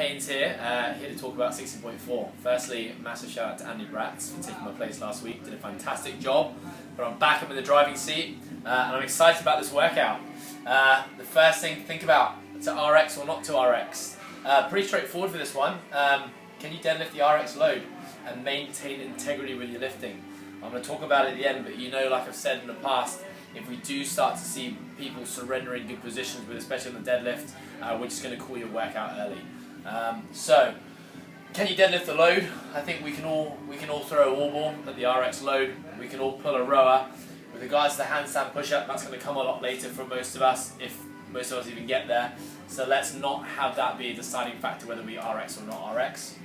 Haynes here to talk about 16.4. Firstly, massive shout out to Andy Bratz for taking my place last week. Did a fantastic job, but I'm back up in the driving seat and I'm excited about this workout. The first thing to think about, to RX or not to RX. Pretty straightforward for this one. Can you deadlift the RX load and maintain integrity with your lifting? I'm going to talk about it at the end, but you know, like I've said in the past, if we do start to see people surrendering good positions, with especially on the deadlift, we're just going to call your workout early. So, can you deadlift the load? I think we can all throw a wall ball at the RX load. We can all pull a rower. With regards to the handstand push-up, that's going to come a lot later for most of us, if most of us even get there. So let's not have that be a deciding factor whether we RX or not RX.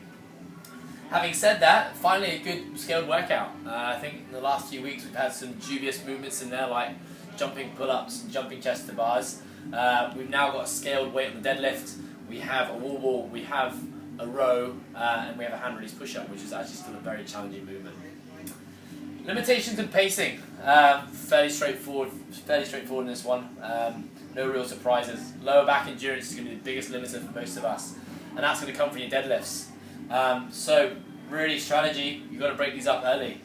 Having said that, finally a good scaled workout. I think in the last few weeks we've had some dubious movements in there, like jumping pull-ups and jumping chest to bars. We've now got a scaled weight on the deadlift. We have a wall ball, we have a row, and we have a hand release push-up, which is actually still a very challenging movement. Limitations and pacing, fairly straightforward in this one. No real surprises. Lower back endurance is going to be the biggest limiter for most of us, and that's going to come from your deadlifts. So really strategy, you've got to break these up early.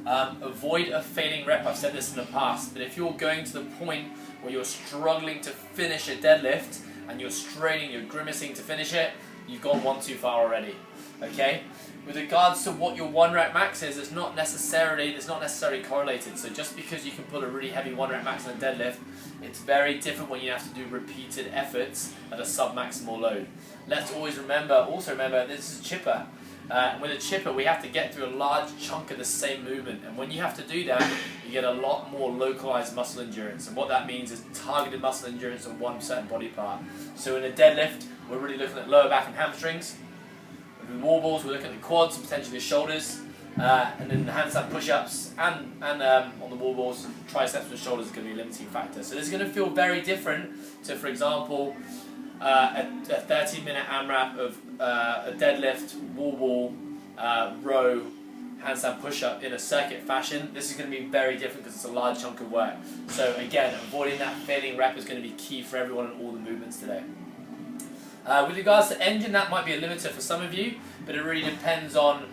Avoid a failing rep. I've said this in the past, but if you're going to the point where you're struggling to finish a deadlift and you're straining, you're grimacing to finish it, you've gone one too far already. Okay? With regards to what your 1 rep max is, it's not necessarily correlated. So just because you can put a really heavy 1 rep max on a deadlift, it's very different when you have to do repeated efforts at a sub-maximal load. Let's always remember, this is a chipper. With a chipper, we have to get through a large chunk of the same movement. And when you have to do that, you get a lot more localized muscle endurance. And what that means is targeted muscle endurance on one certain body part. So in a deadlift, we're really looking at lower back and hamstrings. With wall balls, we're looking at the quads, potentially the shoulders. And then the handstand push-ups and on the wall balls, triceps and shoulders are going to be a limiting factor. So this is going to feel very different to, for example, a 30-minute AMRAP of a deadlift, wall ball, row, handstand push-up in a circuit fashion. This is going to be very different because it's a large chunk of work. So again, avoiding that failing rep is going to be key for everyone in all the movements today. With regards to engine, that might be a limiter for some of you, but it really depends on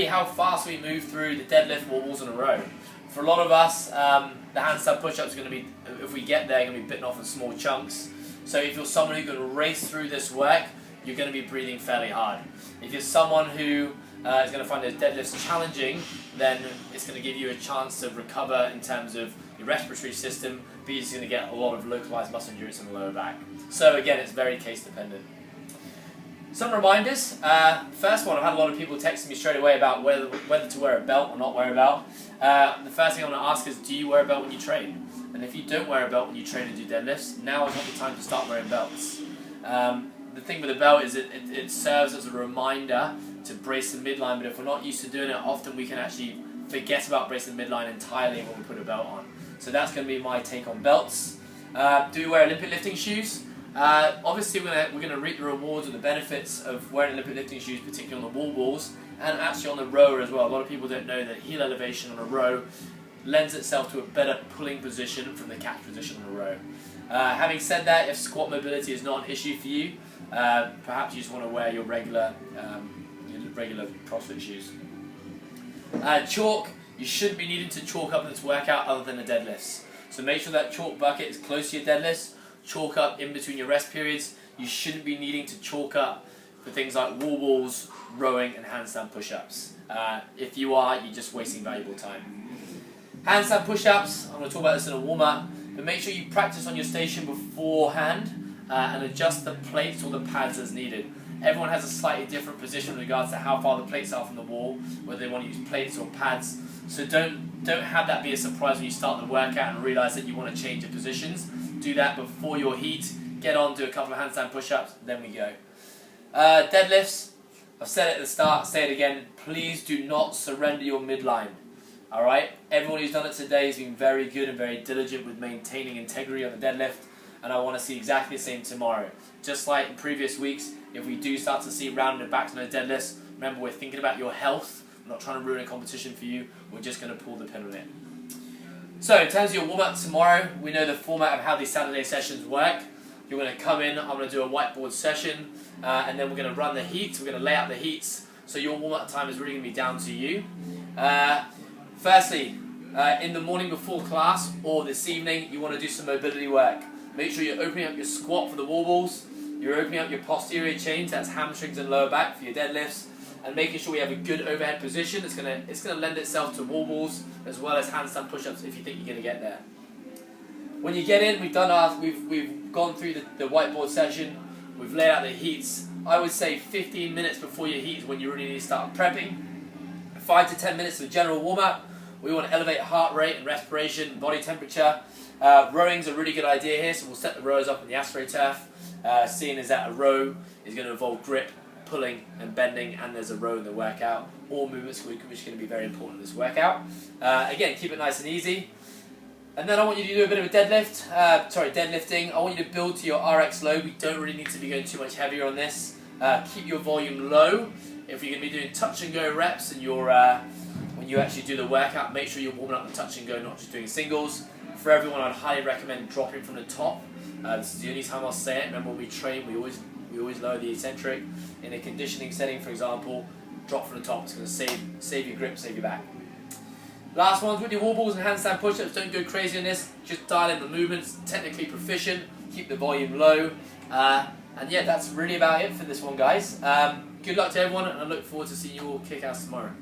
how fast we move through the deadlift, wall balls in a row. For a lot of us, the handstand push-up is going to be, if we get there, going to be bitten off in small chunks. So if you're someone who's going to race through this work, you're going to be breathing fairly hard. If you're someone who is going to find those deadlifts challenging, then it's going to give you a chance to recover in terms of your respiratory system, but you're just going to get a lot of localized muscle endurance in the lower back. So again, it's very case dependent. Some reminders. First one, I've had a lot of people texting me straight away about whether to wear a belt or not wear a belt. The first thing I want to ask is, do you wear a belt when you train? And if you don't wear a belt when you train and do deadlifts, now is not the time to start wearing belts. The thing with a belt is it serves as a reminder to brace the midline, but if we're not used to doing it, often we can actually forget about bracing the midline entirely when we put a belt on. So that's going to be my take on belts. Do we wear Olympic lifting shoes? Obviously we're going to reap the rewards of the benefits of wearing Olympic lifting shoes, particularly on the wall balls, and actually on the rower as well. A lot of people don't know that heel elevation on a row lends itself to a better pulling position from the catch position on a row. Having said that, if squat mobility is not an issue for you, perhaps you just want to wear your regular CrossFit shoes. Chalk, you shouldn't be needing to chalk up in this workout other than the deadlifts. So make sure that chalk bucket is close to your deadlifts. Chalk up in between your rest periods. You shouldn't be needing to chalk up for things like wall balls, rowing and handstand push-ups. If you are, you're just wasting valuable time. Handstand push-ups, I'm going to talk about this in a warm-up, but make sure you practice on your station beforehand and adjust the plates or the pads as needed. Everyone has a slightly different position in regards to how far the plates are from the wall, whether they want to use plates or pads. So don't have that be a surprise when you start the workout and realize that you want to change your positions. Do that before your heat. Get on, do a couple of handstand push-ups, then we go. Deadlifts, I've said it at the start, say it again, please do not surrender your midline. Alright, everyone who's done it today has been very good and very diligent with maintaining integrity on the deadlift, and I want to see exactly the same tomorrow. Just like in previous weeks, if we do start to see rounded backs on the deadlifts, remember we're thinking about your health. We're not trying to ruin a competition for you, we're just going to pull the pin on it. So in terms of your warm-up tomorrow, we know the format of how these Saturday sessions work. You're going to come in, I'm going to do a whiteboard session, and then we're going to run the heats. We're going to lay out the heats, so your warm-up time is really going to be down to you. Firstly, in the morning before class or this evening, you want to do some mobility work. Make sure you're opening up your squat for the wall balls, you're opening up your posterior chains, that's hamstrings and lower back for your deadlifts, and making sure we have a good overhead position. It's gonna lend itself to wall balls as well as handstand push-ups if you think you're gonna get there. When you get in, we've gone through the whiteboard session, we've laid out the heats. I would say 15 minutes before your heat is when you really need to start prepping. 5 to 10 minutes of general warm-up. We want to elevate heart rate and respiration, body temperature. Rowing's a really good idea here, so we'll set the rowers up on the AstroTurf, seeing as that a row is going to involve grip, pulling and bending, and there's a row in the workout. All movements which are going to be very important in this workout. Again, keep it nice and easy. And then I want you to do a bit of a deadlifting. I want you to build to your RX load. We don't really need to be going too much heavier on this. Keep your volume low. If you're going to be doing touch and go reps and when you actually do the workout, make sure you're warming up the touch and go, not just doing singles. For everyone, I'd highly recommend dropping from the top. This is the only time I'll say it. Remember, when we train, we always lower the eccentric. In a conditioning setting, for example, drop from the top. It's going to save your grip, save your back. Last ones with your wall balls and handstand push-ups. Don't go crazy on this. Just dial in the movements. Technically proficient. Keep the volume low. And yeah, that's really about it for this one, guys. Good luck to everyone, and I look forward to seeing you all kick ass tomorrow.